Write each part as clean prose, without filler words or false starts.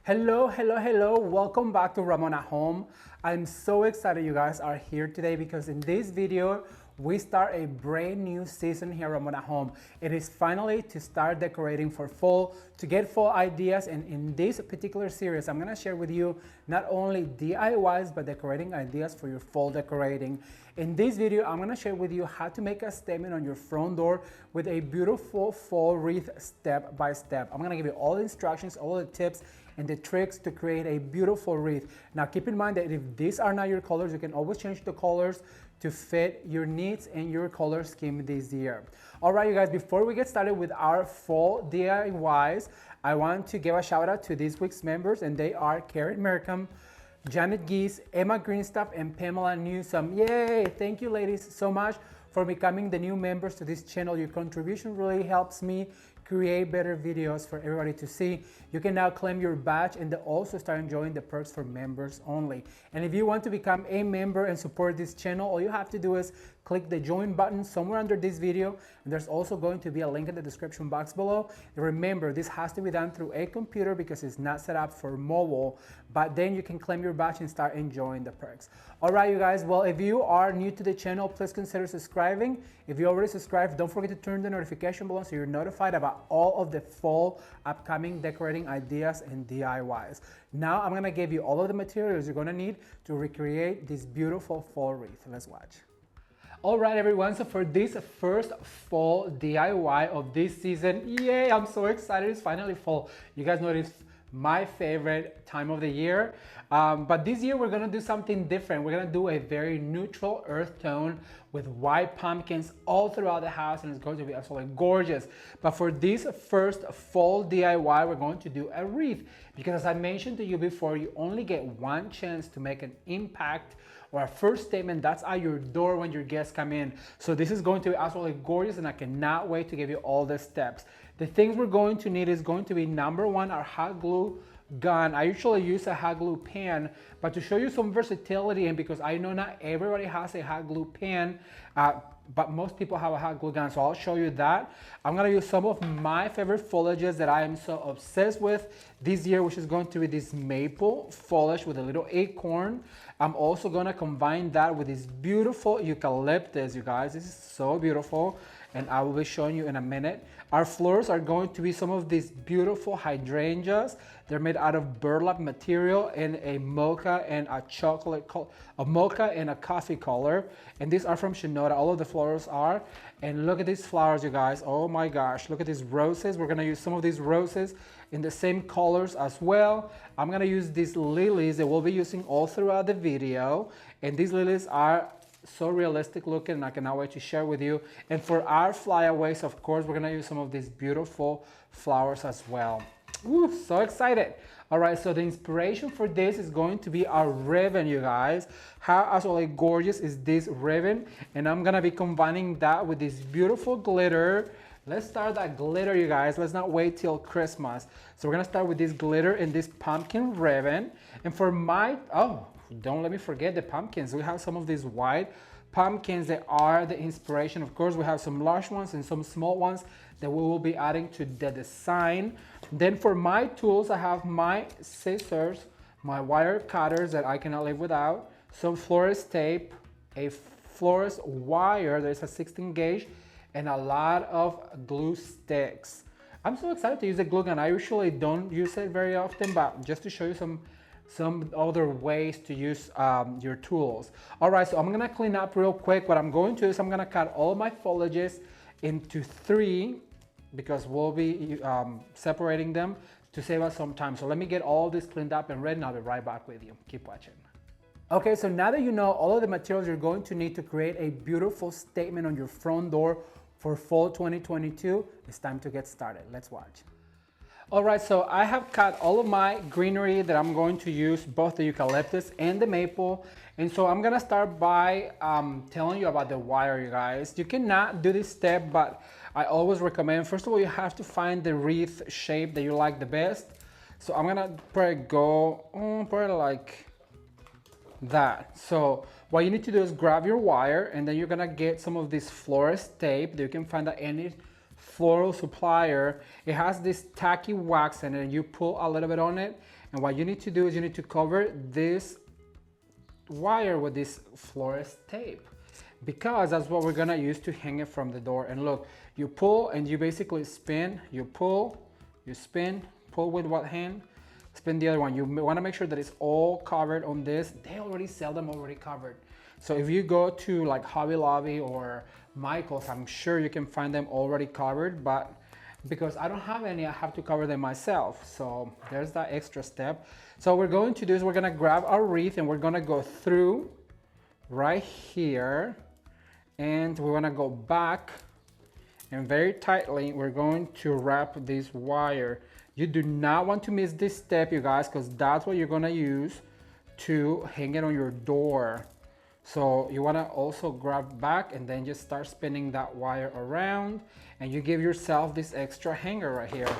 Hello, hello, hello. Welcome back to Ramon at Home. I'm so excited you guys are here today because in this video, we start a brand new season here at Ramon at Home. It is finally to start decorating for fall, to get fall ideas. And in this particular series, I'm gonna share with you not only DIYs, but decorating ideas for your fall decorating. In this video, I'm gonna share with you how to make a statement on your front door with a beautiful fall wreath step by step. I'm gonna give you all the instructions, all the tips, and the tricks to create a beautiful wreath. Now keep in mind that if these are not your colors, you can always change the colors to fit your needs and your color scheme this year. All right, you guys, before we get started with our fall DIYs, I want to give a shout out to this week's members, and they are Karen Merkham, Janet Geese, Emma Greenstuff, and Pamela Newsom. Yay! Thank you ladies so much for becoming the new members to this channel. Your contribution really helps me create better videos for everybody to see. You can now claim your badge and also start enjoying the perks for members only. And if you want to become a member and support this channel, all you have to do is click the join button somewhere under this video, and there's also going to be a link in the description box below. And remember, this has to be done through a computer because it's not set up for mobile, but then you can claim your badge and start enjoying the perks. All right, you guys, well, if you are new to the channel, please consider subscribing. If you already subscribed, don't forget to turn the notification bell so you're notified about all of the fall upcoming decorating ideas and DIYs. Now I'm gonna give you all of the materials you're gonna need to recreate this beautiful fall wreath. Let's watch. All right, everyone, so for this first fall DIY of this season, yay, I'm so excited, it's finally fall. You guys know it's my favorite time of the year, but this year we're gonna do something different. We're gonna do a very neutral earth tone with white pumpkins all throughout the house, and it's going to be absolutely gorgeous. But for this first fall DIY, we're going to do a wreath, because as I mentioned to you before, you only get one chance to make an impact or a first statement that's at your door when your guests come in. So this is going to be absolutely gorgeous, and I cannot wait to give you all the steps. The things we're going to need is going to be number one, our hot glue gun. I usually use a hot glue pen, but to show you some versatility, and because I know not everybody has a hot glue pen, but most people have a hot glue gun, so I'll show you that. I'm gonna use some of my favorite foliages that I am so obsessed with this year, which is going to be this maple foliage with a little acorn. I'm also gonna combine that with this beautiful eucalyptus, you guys. This is so beautiful, and I will be showing you in a minute. Our flowers are going to be some of these beautiful hydrangeas. They're made out of burlap material in a mocha and a chocolate, a mocha and a coffee color. And these are from Shinoda. All of the flowers are. And look at these flowers, you guys. Oh my gosh, look at these roses. We're gonna use some of these roses in the same colors as well. I'm gonna use these lilies that we'll be using all throughout the video. And these lilies are so realistic looking, and I cannot wait to share with you. And for our flyaways, of course, we're gonna use some of these beautiful flowers as well. Ooh, so excited. All right, so the inspiration for this is going to be our ribbon, you guys. How absolutely gorgeous is this ribbon? And I'm gonna be combining that with this beautiful glitter. Let's start that glitter, you guys. Let's not wait till Christmas. So we're gonna start with this glitter and this pumpkin ribbon. And for my, don't let me forget the pumpkins. We have some of these white pumpkins that are the inspiration. Of course, we have some large ones and some small ones that we will be adding to the design. Then for my tools, I have my scissors, my wire cutters that I cannot live without, some florist tape, a florist wire, there's a 16 gauge, and a lot of glue sticks. I'm so excited to use a glue gun. I usually don't use it very often, but just to show you some other ways to use your tools. All right, so I'm gonna clean up real quick. What I'm going to do is I'm gonna cut all my foliages into 3 because we'll be separating them to save us some time. So let me get all this cleaned up and ready, and I'll be right back with you. Keep watching. Okay, so now that you know all of the materials you're going to need to create a beautiful statement on your front door for fall 2022, it's time to get started. Let's watch. All right, so I have cut all of my greenery that I'm going to use, both the eucalyptus and the maple. And so I'm gonna start by telling you about the wire, you guys. You cannot do this step, but I always recommend, first of all, you have to find the wreath shape that you like the best. So I'm gonna probably like that. So what you need to do is grab your wire, and then you're gonna get some of this florist tape that you can find at any floral supplier. It has this tacky wax in it, and you pull a little bit on it. And what you need to do is you need to cover this wire with this florist tape, because that's what we're gonna use to hang it from the door. And look, you pull and you basically spin, you pull, you spin, pull with one hand, spin the other one. You wanna make sure that it's all covered on this. They already sell them already covered. So if you go to like Hobby Lobby or Michael's, I'm sure you can find them already covered, but because I don't have any, I have to cover them myself. So there's that extra step. So what we're going to do is we're gonna grab our wreath and we're gonna go through right here, and we wanna go back, and very tightly we're going to wrap this wire. You do not want to miss this step, you guys, because that's what you're gonna use to hang it on your door. So you wanna also grab back and then just start spinning that wire around, and you give yourself this extra hanger right here.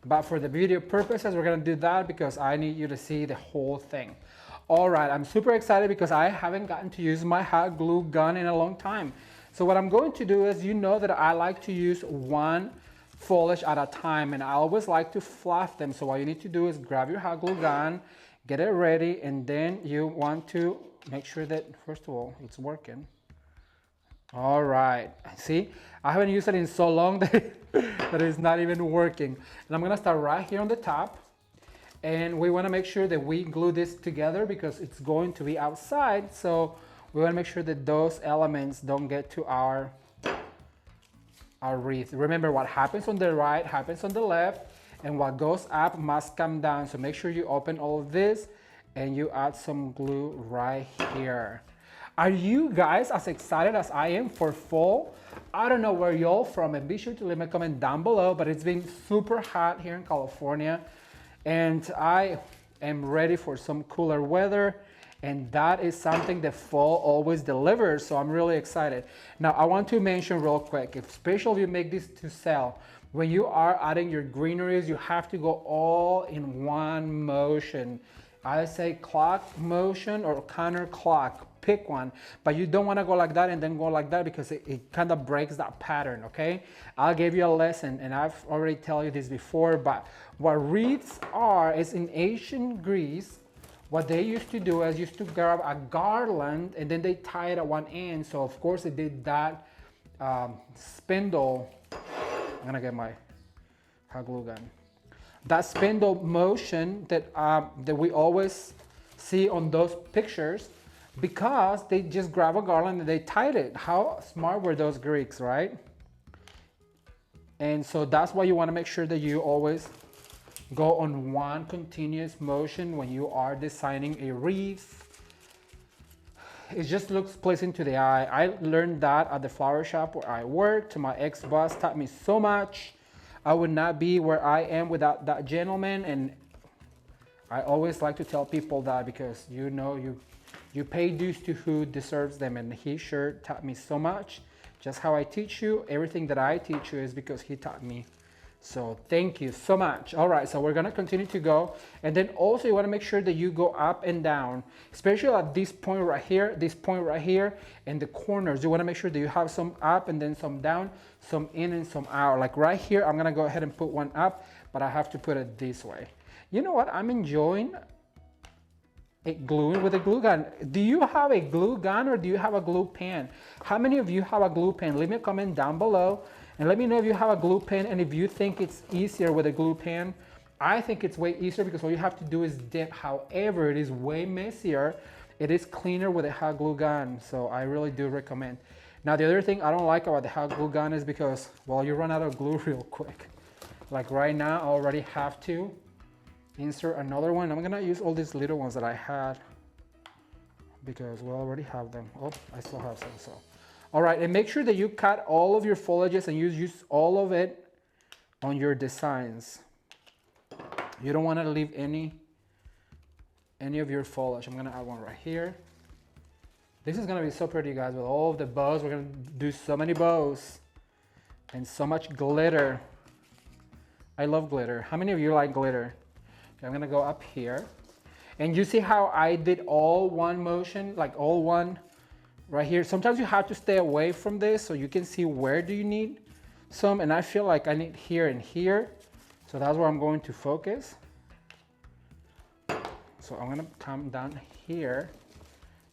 But for the video purposes, we're gonna do that because I need you to see the whole thing. All right, I'm super excited because I haven't gotten to use my hot glue gun in a long time. So what I'm going to do is, you know that I like to use one foliage at a time, and I always like to fluff them. So what you need to do is grab your hot glue gun, get it ready, and then you want to make sure that, first of all, it's working. All right, see, I haven't used it in so long that it's not even working. And I'm gonna start right here on the top. And we wanna make sure that we glue this together because it's going to be outside. So we wanna make sure that those elements don't get to our wreath. Remember, what happens on the right happens on the left, and what goes up must come down. So make sure you open all of this and you add some glue right here. Are you guys as excited as I am for fall? I don't know where y'all from, and be sure to leave me a comment down below, but it's been super hot here in California, and I am ready for some cooler weather, and that is something that fall always delivers, so I'm really excited. Now, I want to mention real quick, especially if you make this to sell, when you are adding your greeneries, you have to go all in one motion. I say clock motion or counterclock, pick one, but you don't want to go like that and then go like that because it kind of breaks that pattern, okay? I'll give you a lesson, and I've already tell you this before, but what wreaths are is in ancient Greece, what they used to do is used to grab a garland and then they tie it at one end. So of course they did that spindle. I'm gonna get my hot glue gun. That spindle motion that we always see on those pictures, because they just grab a garland and they tied it. How smart were those Greeks, right? And so that's why you want to make sure that you always go on one continuous motion when you are designing a wreath. It just looks pleasing to the eye. I learned that at the flower shop where I worked. My ex-boss taught me so much. I would not be where I am without that gentleman, and I always like to tell people that because you know you pay dues to who deserves them, and he sure taught me so much. Just how I teach you, everything that I teach you is because he taught me. So thank you so much. All right, so we're gonna continue to go, and then also you wanna make sure that you go up and down, especially at this point right here, and the corners. You wanna make sure that you have some up and then some down, some in and some out. Like right here, I'm gonna go ahead and put one up, but I have to put it this way. You know what, I'm enjoying gluing with a glue gun. Do you have a glue gun or do you have a glue pen? How many of you have a glue pen? Leave me a comment down below and let me know if you have a glue pen and if you think it's easier with a glue pen. I think it's way easier because all you have to do is dip. However, it is way messier. It is cleaner with a hot glue gun, so I really do recommend. Now, the other thing I don't like about the hot glue gun is because, well, you run out of glue real quick. Like right now, I already have to insert another one. I'm gonna use all these little ones that I had because we already have them. Oh, I still have some, so. All right, and make sure that you cut all of your foliages and you use all of it on your designs. You don't wanna leave any of your foliage. I'm gonna add one right here. This is gonna be so pretty, guys, with all of the bows. We're gonna do so many bows and so much glitter. I love glitter. How many of you like glitter? Okay, I'm gonna go up here. And you see how I did all one motion, like all one right here. Sometimes you have to stay away from this so you can see where do you need some, and I feel like I need here and here. So that's where I'm going to focus. So I'm gonna come down here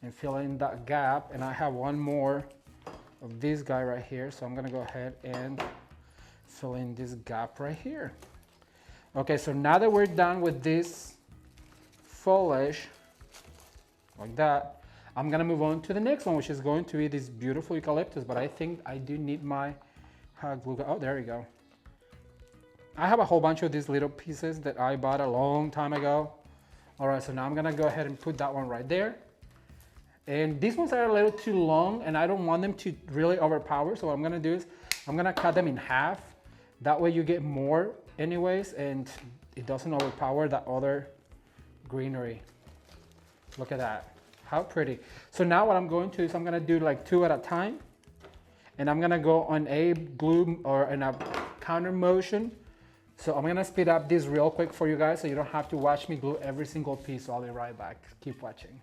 and fill in that gap, and I have one more of this guy right here. So I'm gonna go ahead and fill in this gap right here. Okay, so now that we're done with this foliage, like that, I'm gonna move on to the next one, which is going to be this beautiful eucalyptus, but I think I do need my glue gun. Oh, there we go. I have a whole bunch of these little pieces that I bought a long time ago. All right, so now I'm gonna go ahead and put that one right there. And these ones are a little too long and I don't want them to really overpower. So what I'm gonna do is I'm gonna cut them in half. That way you get more anyways, and it doesn't overpower that other greenery. Look at that, how pretty. So now what I'm going to do is I'm gonna do like 2 at a time. And I'm gonna go on a glue or in a counter motion. So I'm gonna speed up this real quick for you guys so you don't have to watch me glue every single piece. So I'll be right back, keep watching.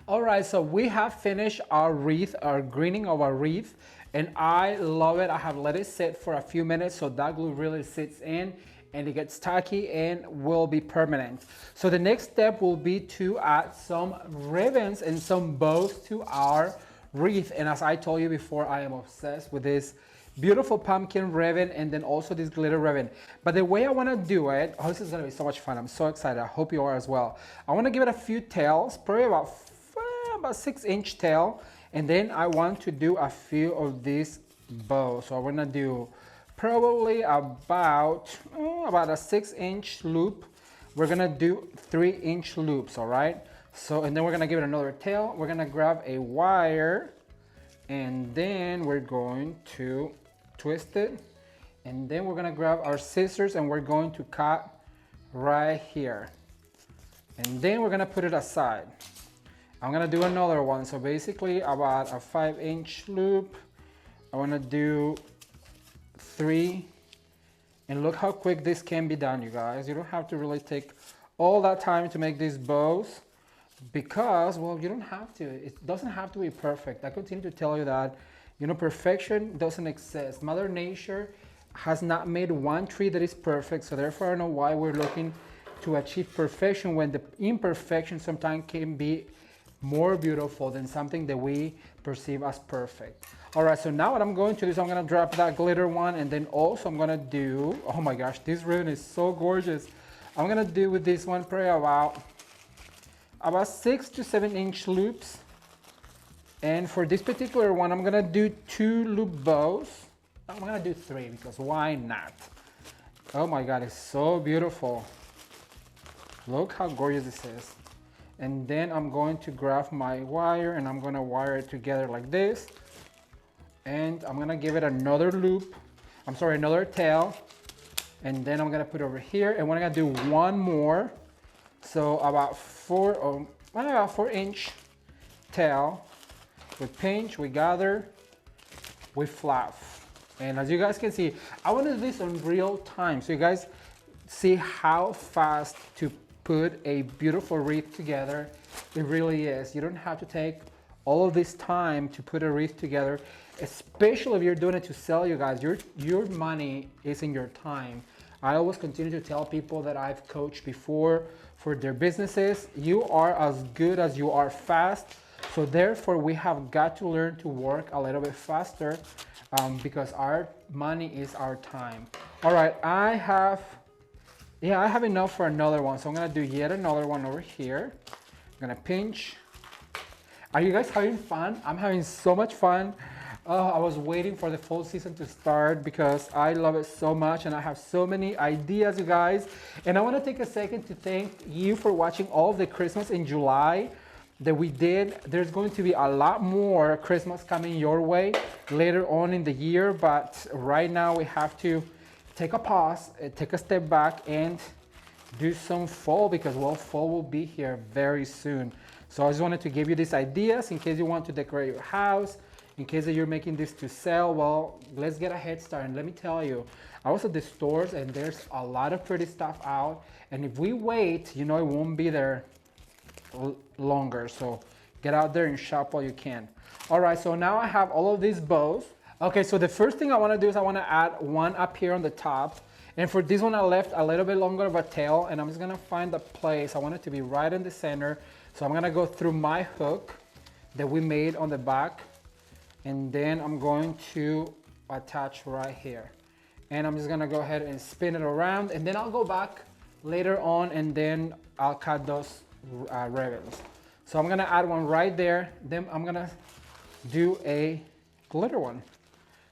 All right, so we have finished our wreath, our greening of our wreath, and I love it. I have let it sit for a few minutes so that glue really sits in and it gets tacky and will be permanent. So the next step will be to add some ribbons and some bows to our wreath. And as I told you before, I am obsessed with this beautiful pumpkin ribbon and then also this glitter ribbon. But the way I want to do it, oh, this is going to be so much fun. I'm so excited. I hope you are as well. I want to give it a few tails, probably about 6-inch tail, and then I want to do a few of these bows. So I'm gonna do probably about a 6-inch loop. We're gonna do 3-inch loops, all right? So, and then we're gonna give it another tail. We're gonna grab a wire, and then we're going to twist it, and then we're gonna grab our scissors and we're going to cut right here. And then we're gonna put it aside. I'm gonna do another one. So basically about a 5-inch loop. I wanna do 3. And look how quick this can be done, you guys. You don't have to really take all that time to make these bows because, well, you don't have to. It doesn't have to be perfect. I continue to tell you that, you know, perfection doesn't exist. Mother Nature has not made one tree that is perfect. So therefore, I don't know why we're looking to achieve perfection when the imperfection sometimes can be more beautiful than something that we perceive as perfect. All right, so now what I'm going to do is I'm gonna drop that glitter one, and then also I'm gonna do, oh my gosh, this ribbon is so gorgeous. I'm gonna do with this one probably about 6 to 7-inch loops. And for this particular one, I'm gonna do 2 loop bows. I'm gonna do 3 because why not? Oh my God, it's so beautiful. Look how gorgeous this is. And then I'm going to grab my wire and I'm gonna wire it together like this. And I'm gonna give it another loop. Another tail. And then I'm gonna put it over here. And we're gonna do one more. So about 4-inch tail. We pinch, we gather, we fluff. And as you guys can see, I want to do this in real time. So you guys see how fast to put a beautiful wreath together. It really is. You don't have to take all of this time to put a wreath together, especially if you're doing it to sell, you guys. Your money is in your time. I always continue to tell people that I've coached before for their businesses, you are as good as you are fast. So therefore we have got to learn to work a little bit faster because our money is our time. All right, I have enough for another one. So I'm gonna do yet another one over here. I'm gonna pinch. Are you guys having fun? I'm having so much fun. I was waiting for the fall season to start because I love it so much and I have so many ideas, you guys. And I wanna take a second to thank you for watching all of the Christmas in July that we did. There's going to be a lot more Christmas coming your way later on in the year, but right now we have to take a pause, take a step back and do some fall because, well, fall will be here very soon. So I just wanted to give you these ideas in case you want to decorate your house, in case that you're making this to sell. Well, let's get a head start. And let me tell you, I was at the stores and there's a lot of pretty stuff out. And if we wait, you know, it won't be there longer. So get out there and shop while you can. All right, so now I have all of these bows. Okay, so the first thing I want to do is I want to add one up here on the top. And for this one, I left a little bit longer of a tail, and I'm just gonna find the place. I want it to be right in the center. So I'm gonna go through my hook that we made on the back, and then I'm going to attach right here. And I'm just gonna go ahead and spin it around, and then I'll go back later on, and then I'll cut those ribbons. So I'm gonna add one right there. Then I'm gonna do a glitter one.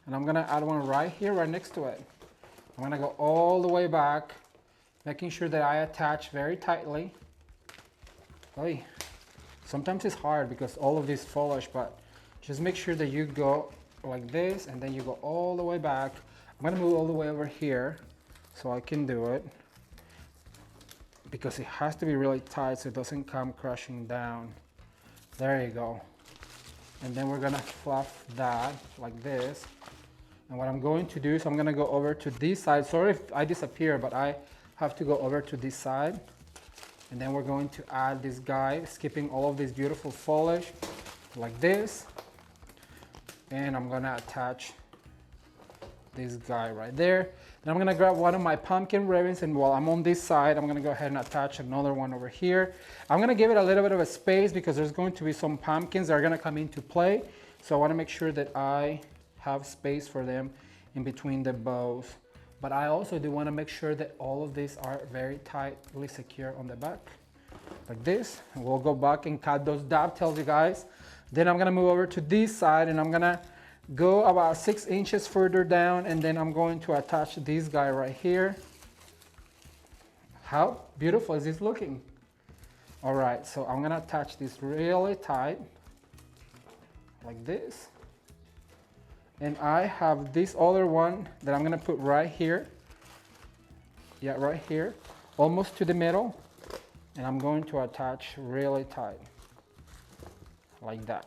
And I'm gonna add one right here, right next to it. I'm gonna go all the way back, making sure that I attach very tightly. Oy. Sometimes it's hard because all of this foliage, but just make sure that you go like this and then you go all the way back. I'm gonna move all the way over here so I can do it, because it has to be really tight so it doesn't come crashing down. There you go. And then we're gonna fluff that like this. And what I'm going to do is I'm gonna go over to this side. Sorry if I disappear, but I have to go over to this side. And then we're going to add this guy, skipping all of this beautiful foliage like this. And I'm gonna attach this guy right there. Then I'm gonna grab one of my pumpkin ribbons, and while I'm on this side, I'm gonna go ahead and attach another one over here. I'm gonna give it a little bit of a space because there's going to be some pumpkins that are gonna come into play. So I wanna make sure that I have space for them in between the bows. But I also do want to make sure that all of these are very tightly secure on the back, like this. And we'll go back and cut those dovetails, you guys. Then I'm gonna move over to this side, and I'm gonna go about 6 inches further down, and then I'm going to attach this guy right here. How beautiful is this looking? All right, so I'm gonna attach this really tight, like this. And I have this other one that I'm gonna put right here. Yeah, right here, almost to the middle. And I'm going to attach really tight, like that.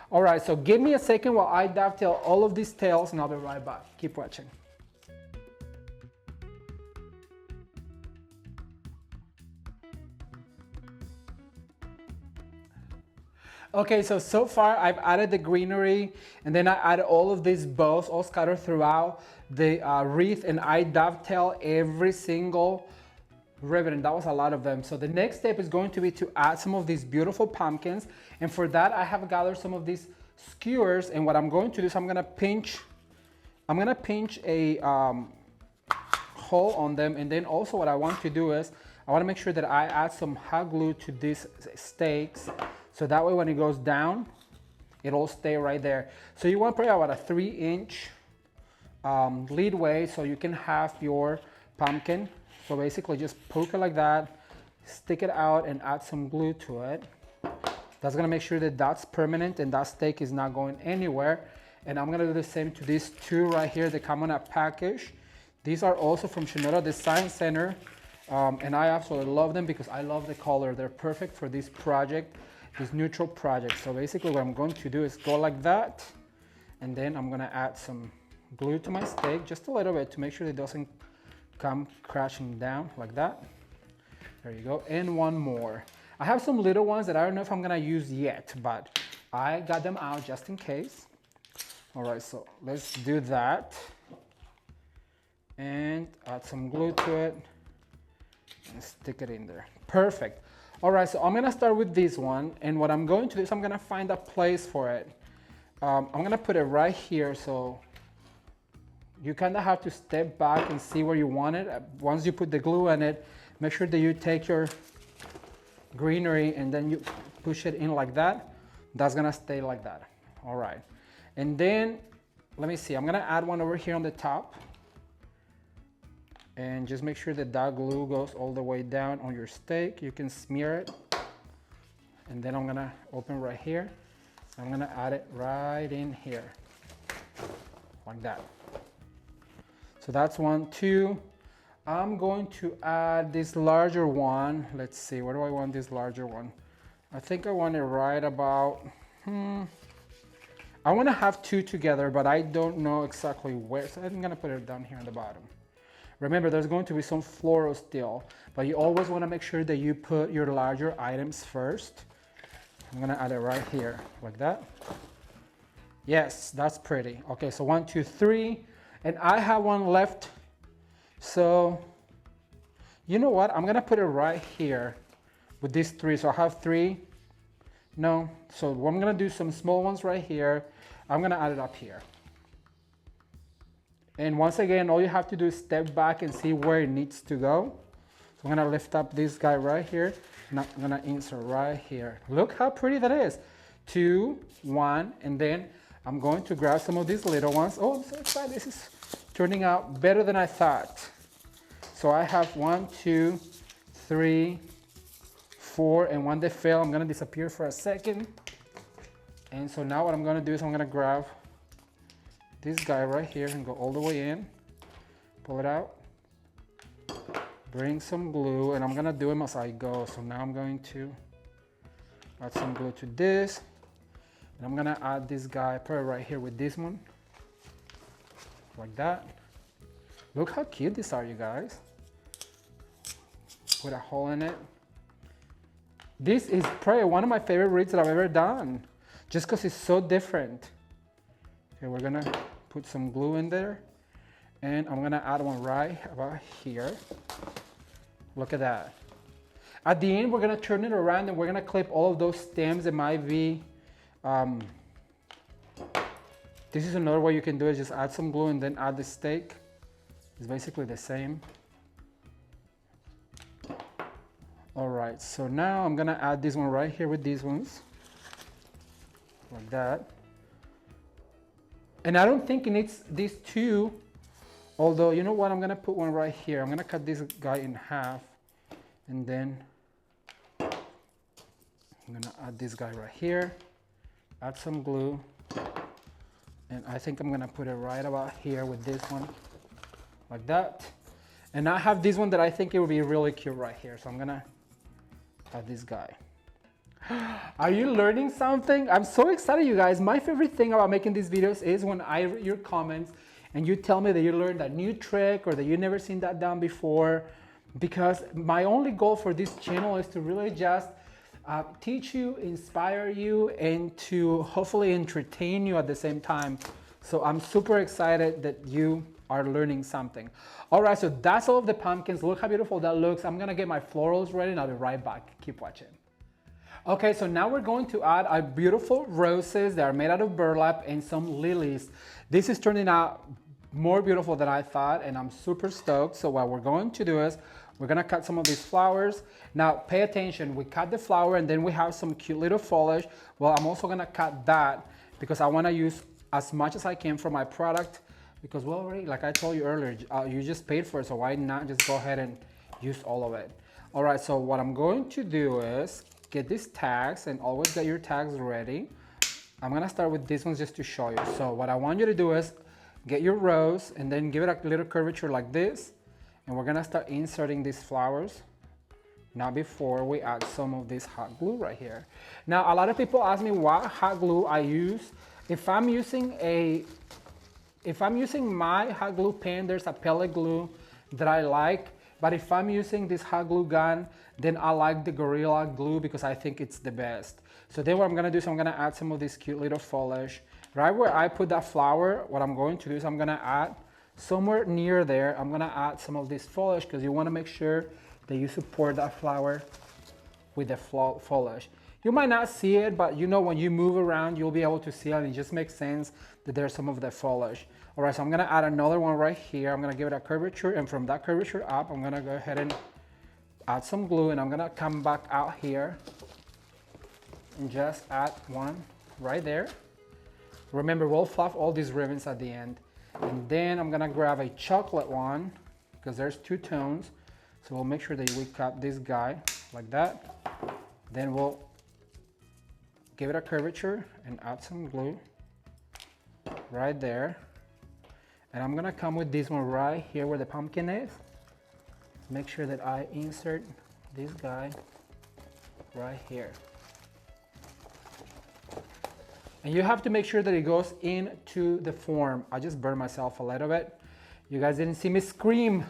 All right, so give me a second while I dovetail all of these tails, and I'll be right back. Keep watching. Okay, so far I've added the greenery, and then I added all of these bows all scattered throughout the wreath, and I dovetail every single ribbon, and that was a lot of them. So the next step is going to be to add some of these beautiful pumpkins, and for that I have gathered some of these skewers, and what I'm going to do is I'm gonna pinch a hole on them, and then also what I want to do is I want to make sure that I add some hot glue to these stakes. So that way when it goes down, it'll stay right there. So you want probably about a 3-inch leadway so you can have your pumpkin. So basically just poke it like that, stick it out, and add some glue to it. That's gonna make sure that that's permanent and that stake is not going anywhere. And I'm gonna do the same to these two right here that come on a package. These are also from Shinoda Design Center. And I absolutely love them because I love the color. They're perfect for this project, this neutral project. So basically what I'm going to do is go like that, and then I'm gonna add some glue to my stake, just a little bit to make sure it doesn't come crashing down like that. There you go, and one more. I have some little ones that I don't know if I'm gonna use yet, but I got them out just in case. All right, so let's do that. And add some glue to it and stick it in there. Perfect. All right, so I'm gonna start with this one, and what I'm going to do is I'm gonna find a place for it. I'm gonna put it right here, so you kind of have to step back and see where you want it. Once you put the glue in it, make sure that you take your greenery and then you push it in like that. That's gonna stay like that. All right, and then let me see, I'm gonna add one over here on the top. And just make sure that that glue goes all the way down on your stake. You can smear it. And then I'm gonna open right here. I'm gonna add it right in here, like that. So that's 1, 2. I'm going to add this larger one. Let's see, where do I want this larger one? I think I want it right about, I want to have two together, but I don't know exactly where. So I'm going to put it down here on the bottom. Remember, there's going to be some floral still, but you always want to make sure that you put your larger items first. I'm going to add it right here, like that. Yes, that's pretty. Okay, so 1, 2, 3, and I have one left. So, you know what? I'm going to put it right here with these 3. So I have 3. No, so I'm going to do some small ones right here. I'm going to add it up here. And once again, all you have to do is step back and see where it needs to go. So I'm going to lift up this guy right here, and I'm going to insert right here. Look how pretty that is. 2, 1, and then I'm going to grab some of these little ones. Oh, I'm so excited. This is turning out better than I thought. So I have 1, 2, 3, 4, and one that fell. I'm going to disappear for a second. And so now what I'm going to do is I'm going to grab this guy right here and go all the way in. Pull it out. Bring some glue, and I'm going to do them as I go. So now I'm going to add some glue to this. And I'm going to add this guy, put it right here with this one. Like that. Look how cute these are, you guys. Put a hole in it. This is probably one of my favorite wreaths that I've ever done, just because it's so different. Okay, we're gonna put some glue in there, and I'm gonna add one right about here. Look at that. At the end, we're gonna turn it around and we're gonna clip all of those stems that might be, this is another way you can do it, just add some glue and then add the stake. It's basically the same. All right, so now I'm gonna add this one right here with these ones, like that. And I don't think it needs these 2, although you know what, I'm gonna put one right here. I'm gonna cut this guy in half, and then I'm gonna add this guy right here, add some glue, and I think I'm gonna put it right about here with this one, like that. And I have this one that I think it would be really cute right here, so I'm gonna add this guy. Are you learning something? I'm so excited, you guys. My favorite thing about making these videos is when I read your comments and you tell me that you learned a new trick or that you've never seen that done before, because my only goal for this channel is to really just teach you, inspire you, and to hopefully entertain you at the same time. So I'm super excited that you are learning something. All right, so that's all of the pumpkins. Look how beautiful that looks. I'm gonna get my florals ready and I'll be right back. Keep watching. Okay, so now we're going to add our beautiful roses that are made out of burlap and some lilies. This is turning out more beautiful than I thought, and I'm super stoked. So what we're going to do is we're gonna cut some of these flowers. Now pay attention, we cut the flower and then we have some cute little foliage. Well, I'm also gonna cut that because I wanna use as much as I can from my product, because well, already, like I told you earlier, you just paid for it, so why not just go ahead and use all of it. All right, so what I'm going to do is get these tags, and always get your tags ready. I'm gonna start with these ones just to show you. So what I want you to do is get your rose and then give it a little curvature like this, and we're gonna start inserting these flowers. Now before we add some of this hot glue right here. Now a lot of people ask me what hot glue I use. If I'm using my hot glue pen, there's a pellet glue that I like. But if I'm using this hot glue gun, then I like the Gorilla Glue because I think it's the best. So then what I'm gonna do is I'm gonna add some of this cute little foliage. Right where I put that flower, what I'm going to do is I'm gonna add, somewhere near there, I'm gonna add some of this foliage because you wanna make sure that you support that flower with the foliage. You might not see it, but you know when you move around, you'll be able to see it, and it just makes sense that there's some of the foliage. All right, so I'm gonna add another one right here. I'm gonna give it a curvature, and from that curvature up, I'm gonna go ahead and add some glue, and I'm gonna come back out here and just add one right there. Remember, we'll fluff all these ribbons at the end. And then I'm gonna grab a chocolate one, because there's 2 tones. So we'll make sure that we cut this guy like that. Then we'll give it a curvature and add some glue right there. And I'm gonna come with this one right here where the pumpkin is. Make sure that I insert this guy right here. And you have to make sure that it goes into the form. I just burned myself a little bit. You guys didn't see me scream.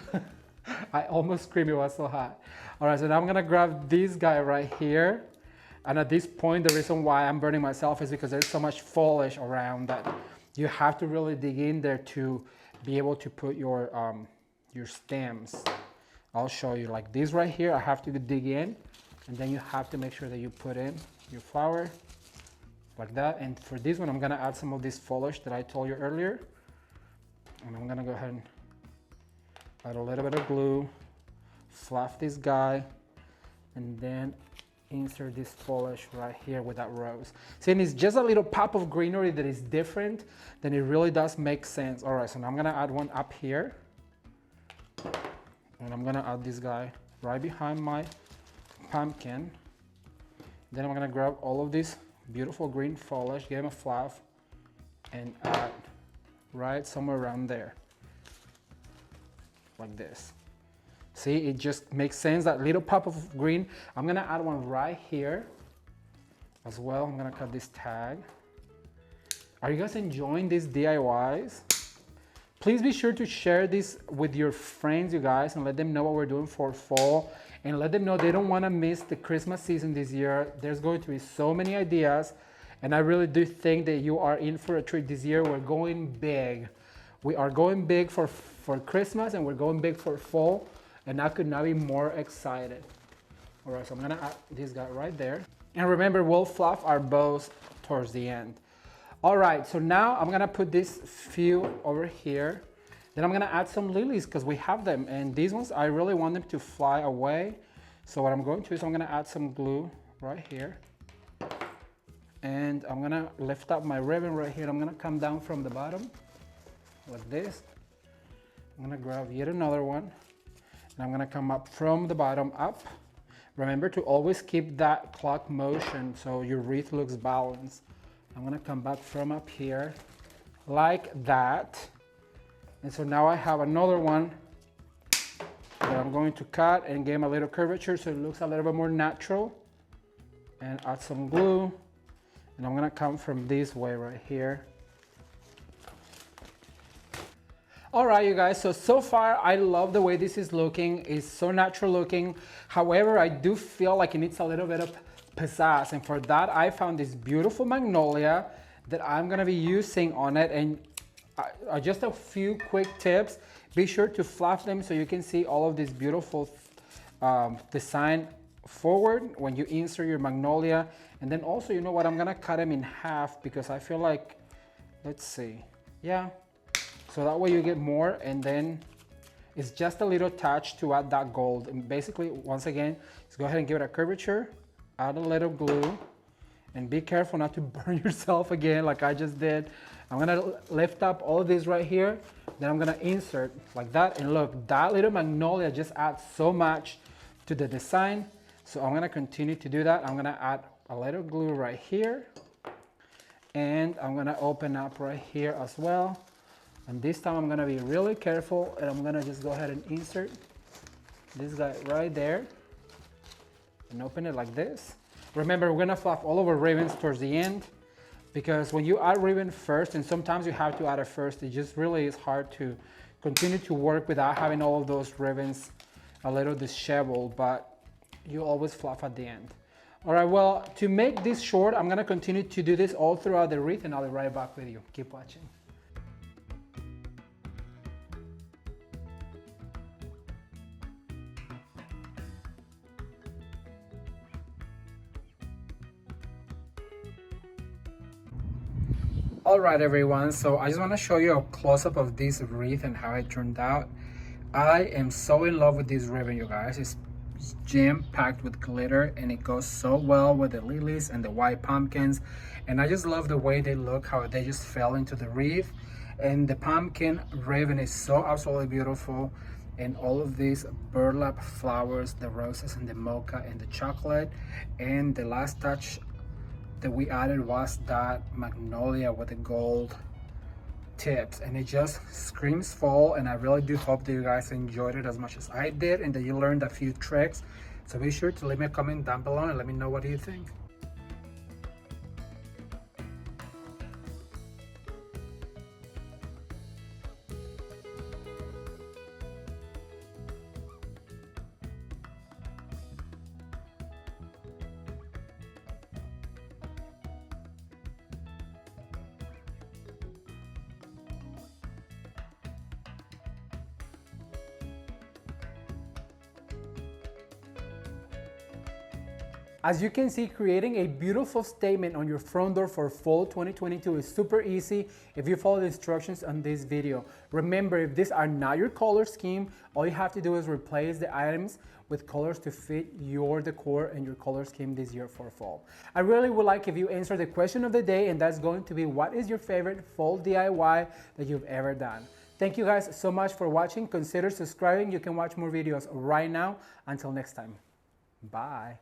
I almost screamed, it was so hot. All right, so now I'm gonna grab this guy right here. And at this point, the reason why I'm burning myself is because there's so much foliage around that you have to really dig in there to be able to put your stems. I'll show you like this right here. I have to dig in, and then you have to make sure that you put in your flower like that. And for this one, I'm gonna add some of this foliage that I told you earlier. And I'm gonna go ahead and add a little bit of glue, fluff this guy, and then insert this foliage right here with that rose. See, and it's just a little pop of greenery that is different, then it really does make sense. All right, so now I'm gonna add one up here. And I'm gonna add this guy right behind my pumpkin. Then I'm gonna grab all of this beautiful green foliage, give them a fluff, and add right somewhere around there, like this. See, it just makes sense, that little pop of green. I'm gonna add one right here as well. I'm gonna cut this tag. Are you guys enjoying these DIYs? Please be sure to share this with your friends, you guys, and let them know what we're doing for fall, and let them know they don't want to miss the Christmas season this year. There's going to be so many ideas, and I really do think that you are in for a treat this year. We're going big. We are going big for Christmas, and we're going big for fall, and I could not be more excited. All right, so I'm gonna add this guy right there. And remember, we'll fluff our bows towards the end. All right, so now I'm gonna put this few over here. Then I'm gonna add some lilies because we have them. And these ones, I really want them to fly away. So what I'm going to is I'm gonna add some glue right here. And I'm gonna lift up my ribbon right here. I'm gonna come down from the bottom like this. I'm gonna grab yet another one. And I'm gonna come up from the bottom up. Remember to always keep that clock motion so your wreath looks balanced. I'm gonna come back from up here like that. And so now I have another one that I'm going to cut and give him a little curvature so it looks a little bit more natural. And add some glue. And I'm gonna come from this way right here. All right, you guys, so far I love the way this is looking. It's so natural looking. However, I do feel like it needs a little bit of pizzazz, and for that I found this beautiful magnolia that I'm gonna be using on it. And just a few quick tips. Be sure to fluff them so you can see all of this beautiful design forward when you insert your magnolia. And then also, you know what, I'm gonna cut them in half because I feel like, let's see, yeah, so that way you get more. And then it's just a little touch to add that gold. And basically, once again, just go ahead and give it a curvature. Add a little glue, and be careful not to burn yourself again like I just did. I'm gonna lift up all of this right here, then I'm gonna insert like that. And look, that little magnolia just adds so much to the design. So I'm gonna continue to do that. I'm gonna add a little glue right here, and I'm gonna open up right here as well. And this time I'm gonna be really careful, and I'm gonna just go ahead and insert this guy right there. And open it like this. Remember, we're gonna fluff all of our ribbons towards the end, because when you add ribbon first, and sometimes you have to add it first, it just really is hard to continue to work without having all of those ribbons a little disheveled, but you always fluff at the end. All right, well, to make this short, I'm gonna continue to do this all throughout the wreath, and I'll be right back with you. Keep watching. All right, everyone, so I just want to show you a close-up of this wreath and how it turned out. I am so in love with this ribbon, you guys. It's jam-packed with glitter, and it goes so well with the lilies and the white pumpkins. And I just love the way they look, how they just fell into the wreath. And the pumpkin ribbon is so absolutely beautiful. And all of these burlap flowers, the roses and the mocha and the chocolate. And the last touch that we added was that magnolia with the gold tips, and it just screams fall. And I really do hope that you guys enjoyed it as much as I did, and that you learned a few tricks. So be sure to leave me a comment down below and let me know what you think. As you can see, creating a beautiful statement on your front door for fall 2022 is super easy if you follow the instructions on this video. Remember, if these are not your color scheme, all you have to do is replace the items with colors to fit your decor and your color scheme this year for fall. I really would like if you answer the question of the day, and that's going to be, what is your favorite fall DIY that you've ever done? Thank you guys so much for watching. Consider subscribing. You can watch more videos right now. Until next time, bye.